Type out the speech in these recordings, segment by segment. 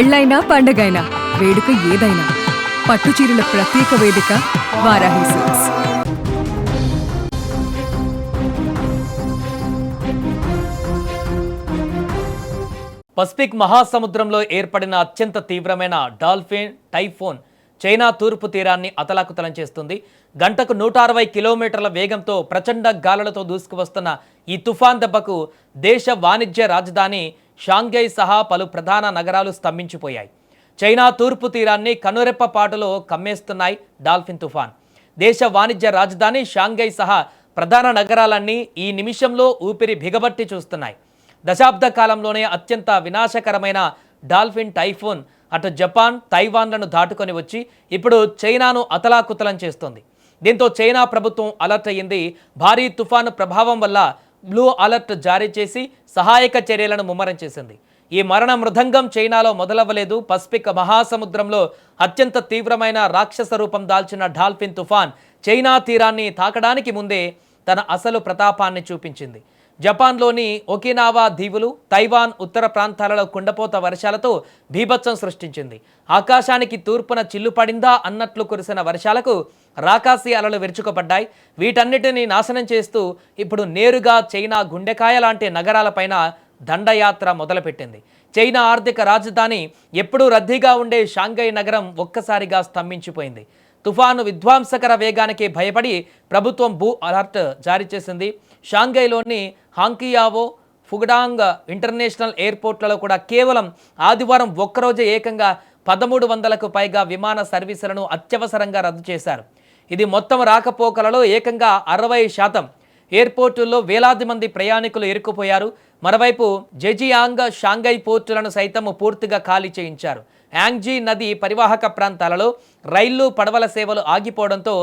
పెళ్ళైనా పండగైనా వేడుక ఏదైనా పట్టుచీరల ప్రత్యేక వేదిక వారాహి సిల్క్స్. పసిఫిక్ మహాసముద్రంలో ఏర్పడిన అత్యంత తీవ్రమైన డాల్ఫిన్ టైఫోన్ చైనా తూర్పు తీరాన్ని అతలాకుతలం చేస్తుంది. గంటకు 160 కిలోమీటర్ల వేగంతో ప్రచండ గాలులతో దూసుకువస్తున్న ఈ తుఫాన్ దెబ్బకు దేశ వాణిజ్య రాజధాని షాంఘై సహా పలు ప్రధాన నగరాలు స్తంభించిపోయాయి. చైనా తూర్పు తీరాన్ని కనురెప్పపాటులో కమ్మేస్తున్నాయి డాల్ఫిన్ తుఫాన్. దేశ వాణిజ్య రాజధాని షాంఘై సహా ప్రధాన నగరాలన్నీ ఈ నిమిషంలో ఊపిరి బిగబట్టి చూస్తున్నాయి. దశాబ్ద కాలంలోనే అత్యంత వినాశకరమైన డాల్ఫిన్ టైఫోన్ అటు జపాన్, తైవాన్లను దాటుకొని వచ్చి ఇప్పుడు చైనాను అతలాకుతలం చేస్తోంది. దీంతో చైనా ప్రభుత్వం అలర్ట్ అయ్యింది. భారీ తుఫాను ప్రభావం వల్ల బ్లూ అలర్ట్ జారీ చేసి సహాయక చర్యలను ముమ్మరం చేసింది. ఈ మరణ మృదంగం చైనాలో మొదలవ్వలేదు. పసిఫిక్ మహాసముద్రంలో అత్యంత తీవ్రమైన రాక్షస రూపం దాల్చిన డాల్ఫిన్ తుఫాన్ చైనా తీరాన్ని తాకడానికి ముందే తన అసలు ప్రతాపాన్ని చూపించింది. జపాన్లోని ఒకినావా దీవులు, తైవాన్ ఉత్తర ప్రాంతాలలో కుండపోత వర్షాలతో బీభత్సం సృష్టించింది. ఆకాశానికి తూర్పున చిల్లుపడిందా అన్నట్లు కురిసిన వర్షాలకు రాకాసి అలలు విరుచుకుపడ్డాయి. వీటన్నిటినీ నాశనం చేస్తూ ఇప్పుడు నేరుగా చైనా గుండెకాయ లాంటి నగరాలపైన దండయాత్ర మొదలుపెట్టింది. చైనా ఆర్థిక రాజధాని ఎప్పుడూ రద్దీగా ఉండే షాంఘై నగరం ఒక్కసారిగా స్తంభించిపోయింది. తుఫాను విధ్వంసకర వేగానికి భయపడి ప్రభుత్వం భూ అలర్ట్ జారీ చేసింది. షాంఘైలోని హాంకియావో, ఫుగడాంగ్ ఇంటర్నేషనల్ ఎయిర్పోర్ట్లలో కూడా కేవలం ఆదివారం ఒక్కరోజే ఏకంగా 1300కు పైగా విమాన సర్వీసులను అత్యవసరంగా రద్దు చేశారు. ఇది మొత్తం రాకపోకలలో ఏకంగా 60%. ఎయిర్పోర్టుల్లో వేలాది మంది ప్రయాణికులు ఇరుక్కుపోయారు. మరోవైపు జెజియాంగ్, షాంఘై పోర్టులను సైతం పూర్తిగా ఖాళీ చేయించారు. యాంగ్జీ నది పరివాహక ప్రాంతాలలో రైళ్లు, పడవల సేవలు ఆగిపోవడంతో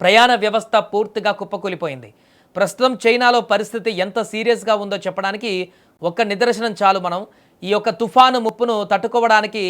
ప్రయాణ వ్యవస్థ పూర్తిగా కుప్పకూలిపోయింది. ప్రస్తుతం చైనాలో పరిస్థితి ఎంత సీరియస్గా ఉందో చెప్పడానికి ఒక్క నిదర్శనం చాలు. మనం ఈ యొక్క తుఫాను ముప్పును తట్టుకోవడానికి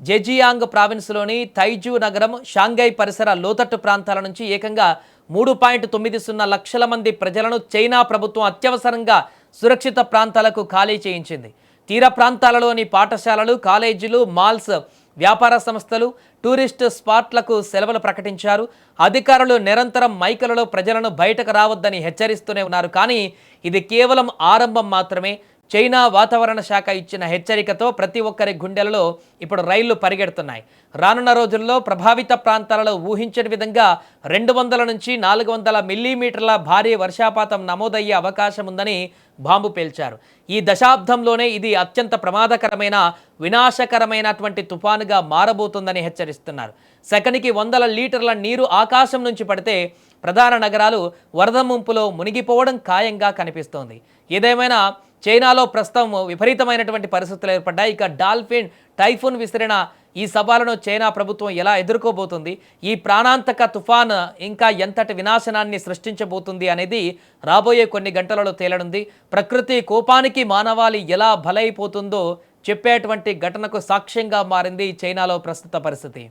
జెజియాంగ్ ప్రావిన్స్లోని తైజూ నగరం, షాంఘై పరిసర లోతట్టు ప్రాంతాల నుంచి ఏకంగా 3.90 లక్షల మంది ప్రజలను చైనా ప్రభుత్వం అత్యవసరంగా సురక్షిత ప్రాంతాలకు ఖాళీ చేయించింది. తీర ప్రాంతాలలోని పాఠశాలలు, కాలేజీలు, మాల్స్, వ్యాపార సంస్థలు, టూరిస్ట్ స్పాట్లకు సెలవులు ప్రకటించారు. అధికారులు నిరంతరం మైకులలో ప్రజలను బయటకు రావద్దని హెచ్చరిస్తూనే ఉన్నారు. కానీ ఇది కేవలం ఆరంభం మాత్రమే. చైనా వాతావరణ శాఖ ఇచ్చిన హెచ్చరికతో ప్రతి ఒక్కరి గుండెలలో ఇప్పుడు రైళ్లు పరిగెడుతున్నాయి. రానున్న రోజుల్లో ప్రభావిత ప్రాంతాలలో ఊహించని విధంగా 200 నుంచి 400 మిల్లీమీటర్ల భారీ వర్షపాతం నమోదయ్యే అవకాశం ఉందని బాంబు పేల్చారు. ఈ దశాబ్దంలోనే ఇది అత్యంత ప్రమాదకరమైన, వినాశకరమైనటువంటి తుఫానుగా మారబోతుందని హెచ్చరిస్తున్నారు. సెకనికి 100 లీటర్ల నీరు ఆకాశం నుంచి పడితే ప్రధాన నగరాలు వరద ముంపులో మునిగిపోవడం ఖాయంగా కనిపిస్తోంది. ఏదేమైనా చైనాలో ప్రస్తుతం విపరీతమైనటువంటి పరిస్థితులు ఏర్పడ్డాయి. ఇక డాల్ఫిన్ టైఫూన్ విసిరిన ఈ సవాలును చైనా ప్రభుత్వం ఎలా ఎదుర్కోబోతుంది, ఈ ప్రాణాంతక తుఫాన్ ఇంకా ఎంతటి వినాశనాన్ని సృష్టించబోతుంది అనేది రాబోయే కొన్ని గంటలలో తేలనుంది. ప్రకృతి కోపానికి మానవాళి ఎలా బలైపోతుందో చెప్పేటువంటి ఘటనకు సాక్ష్యంగా మారింది చైనాలో ప్రస్తుత పరిస్థితి.